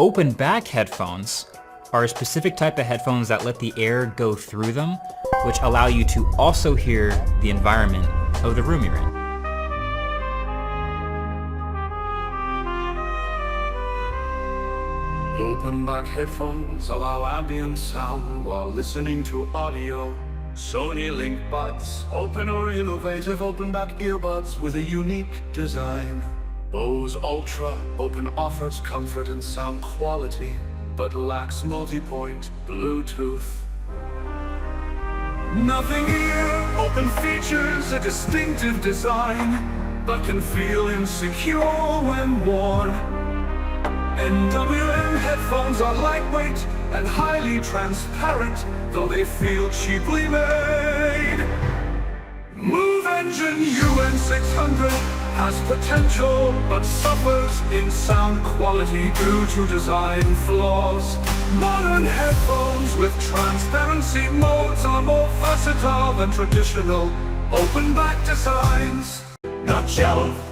Open back headphones are a specific type of headphones that let the air go through them, which allow you to also hear the environment of the room you're in. Open back headphones allow ambient sound while listening to audio. Sony Link Buds, open or innovative open back earbuds with a unique design. Bose Ultra, open offers comfort and sound quality, but lacks multi-point Bluetooth. Nothing here, open features a distinctive design, but can feel insecure when worn. NWM headphones are lightweight and highly transparent, though they feel cheaply made. Move Engine UN600 has potential, but suffers in sound quality due to design flaws. Modern headphones with transparency modes are more versatile than traditional open back designs. Nutshell.